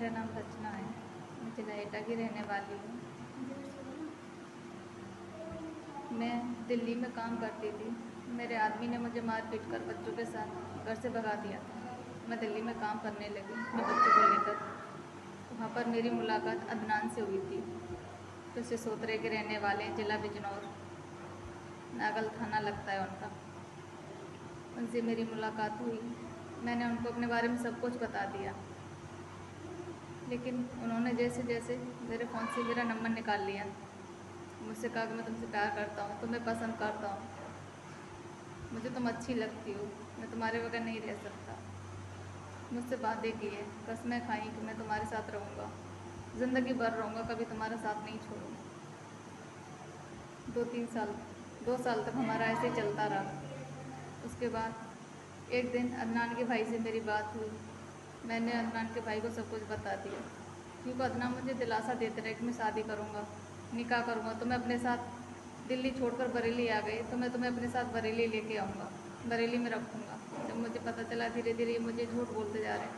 मेरा नाम रचना है। मैं जिला एटा की रहने वाली हूँ। मैं दिल्ली में काम करती थी। मेरे आदमी ने मुझे मार पीट कर बच्चों के साथ घर से भगा दिया था। मैं दिल्ली में काम करने लगी अपने बच्चों को लेकर। वहाँ पर मेरी मुलाकात अदनान से हुई थी, जो सिसोदरे के रहने वाले हैं, जिला बिजनौर, नागल थाना लगता है उनका। उनसे मेरी मुलाकात हुई। मैंने उनको अपने बारे में सब कुछ बता दिया, लेकिन उन्होंने जैसे जैसे मेरे फ़ोन से मेरा नंबर निकाल लिया। मुझसे कहा कि मैं तुमसे प्यार करता हूँ, तुम्हें पसंद करता हूँ, मुझे तुम अच्छी लगती हो, मैं तुम्हारे बगैर नहीं रह सकता। मुझसे वादे किए, कसमें खाई कि मैं तुम्हारे साथ रहूँगा, ज़िंदगी भर रहूँगा, कभी तुम्हारा साथ नहीं छोड़ूँगा। 2 साल तक हमारा ऐसे ही चलता रहा। उसके बाद एक दिन अदनान के भाई से मेरी बात हुई। मैंने अदनान के भाई को सब कुछ बता दिया, क्योंकि अदनान मुझे दिलासा देते रहे कि मैं शादी करूँगा, निकाह करूँगा, तो मैं अपने साथ दिल्ली छोड़कर बरेली आ गई, तो मैं तुम्हें अपने साथ बरेली लेके आऊँगा, बरेली में रखूँगा। जब मुझे पता चला धीरे धीरे ये मुझे झूठ बोलते जा रहे हैं,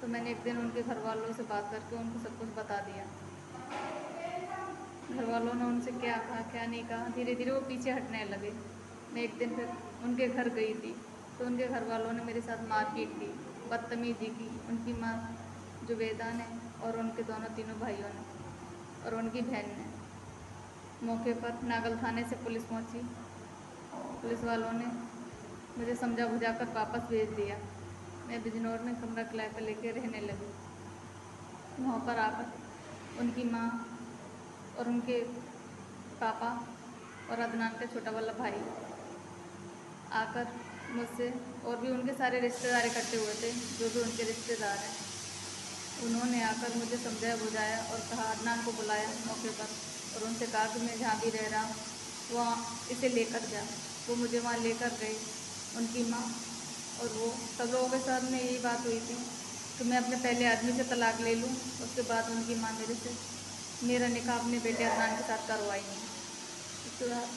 तो मैंने एक दिन उनके घर वालों से बात करके उनको सब कुछ बता दिया। घर वालों ने उनसे क्या कहा क्या नहीं कहा, धीरे धीरे वो पीछे हटने लगे। मैं एक दिन फिर उनके घर गई थी, तो उनके घर वालों ने मेरे साथ मारपीट की, बदतमीजी की। उनकी माँ जुबेदा ने और उनके तीनों भाइयों ने और उनकी बहन ने। मौके पर नागल थाने से पुलिस पहुंची। पुलिस वालों ने मुझे समझा बुझा कर वापस भेज दिया। मैं बिजनौर में कमरा किराए पर लेकर रहने लगी। वहाँ पर आकर उनकी माँ और उनके पापा और अदनान का छोटा वाला भाई आकर मुझसे, और भी उनके सारे रिश्तेदार इकट्ठे हुए थे, जो भी उनके रिश्तेदार हैं, उन्होंने आकर मुझे समझाया बुझाया और कहा, अदनान को बुलाया मौके पर और उनसे कहा कि मैं जहाँ भी रह रहा हूँ वहाँ इसे लेकर जा। वो मुझे वहाँ लेकर गए, उनकी माँ और वो। सब लोगों के साथ में यही बात हुई थी कि मैं अपने पहले आदमी से तलाक ले लूँ। उसके बाद उनकी माँ मेरा निकाह अपने बेटे अदनान के साथ करवाएंगी। उसके बाद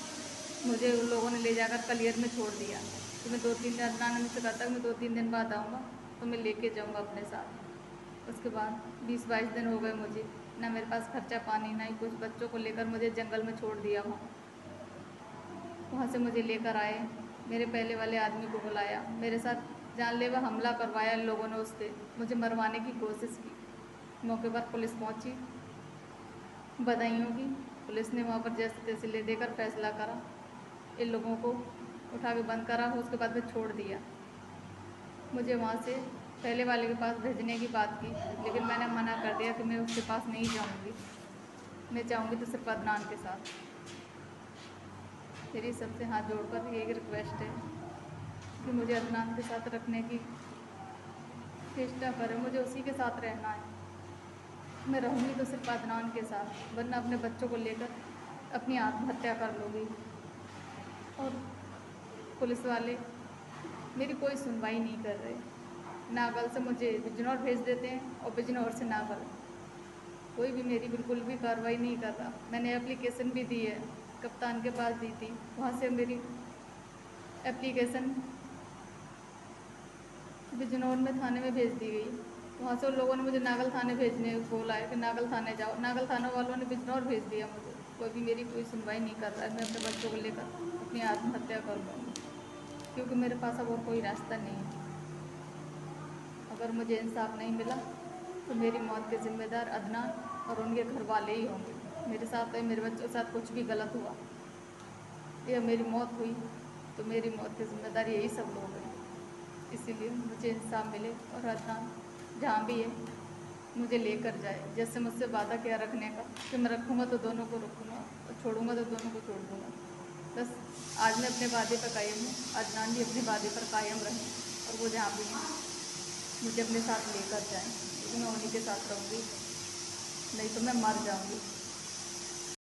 मुझे उन लोगों ने ले जाकर कलियर में छोड़ दिया कि मैं 2-3 दिन, अदनान ने मुझसे कहा था मैं 2-3 दिन बाद आऊँगा तो मैं लेके जाऊँगा अपने साथ। उसके बाद 20-22 दिन हो गए मुझे, ना मेरे पास खर्चा पानी, ना ही कुछ। बच्चों को लेकर मुझे जंगल में छोड़ दिया। वहाँ से मुझे लेकर आए, मेरे पहले वाले आदमी को बुलाया, मेरे साथ जानलेवा हमला करवाया इन लोगों ने। उससे मुझे मरवाने की कोशिश की। मौके पर पुलिस पहुँची, बदायूं की पुलिस ने वहाँ पर जैसे तैसे ले देकर फैसला करा, इन लोगों को उठा के बंद करा। उसके बाद में छोड़ दिया। मुझे वहाँ से पहले वाले के पास भेजने की बात की, लेकिन मैंने मना कर दिया कि मैं उसके पास नहीं जाऊँगी, मैं चाहूँगी तो सिर्फ अदनान के साथ। मेरी सबसे हाथ जोड़कर यही रिक्वेस्ट है कि मुझे अदनान के साथ रखने की चेष्टा करें, मुझे उसी के साथ रहना है। मैं रहूँगी तो सिर्फ अदनान के साथ, वरना अपने बच्चों को लेकर अपनी आत्महत्या कर लूँगी। और पुलिस वाले मेरी कोई सुनवाई नहीं कर रहे। नागल से मुझे बिजनौर भेज देते हैं और बिजनौर से नागल। कोई भी मेरी बिल्कुल भी कार्रवाई नहीं कर रहा। मैंने एप्लीकेशन भी दी है, कप्तान के पास दी थी, वहाँ से मेरी एप्लीकेशन बिजनौर में थाने में भेज दी गई। वहाँ से उन लोगों ने मुझे नागल थाने भेजने बोला है कि नागल थाने जाओ। नागल थाना वालों ने बिजनौर भेज दिया मुझे। कोई भी मेरी कोई सुनवाई नहीं कर रहा है। मैं अपने बच्चों को लेकर अपनी आत्महत्या कर लूँगी, क्योंकि मेरे पास अब और कोई रास्ता नहीं है। अगर मुझे इंसाफ नहीं मिला तो मेरी मौत के ज़िम्मेदार अदनान और उनके घर वाले ही होंगे। मेरे साथ या मेरे बच्चों के साथ कुछ भी गलत हुआ या मेरी मौत हुई तो मेरी मौत के ज़िम्मेदार यही सब लोग हैं। इसीलिए मुझे इंसाफ मिले और अदनान जहाँ भी है मुझे लेकर जाए। जैसे मुझसे वादा किया रखने का कि मैं रखूँगा तो दोनों को रखूँगा और छोड़ूंगा तो दोनों को छोड़ दूँगा। बस आज मैं अपने वादे पर कायम हूँ, अदनान भी अपने वादे पर कायम रहें और वो जहाँ भी हैं मुझे अपने साथ लेकर जाएं, क्योंकि मैं उन्हीं के साथ रहूँगी, नहीं तो मैं मर जाऊँगी।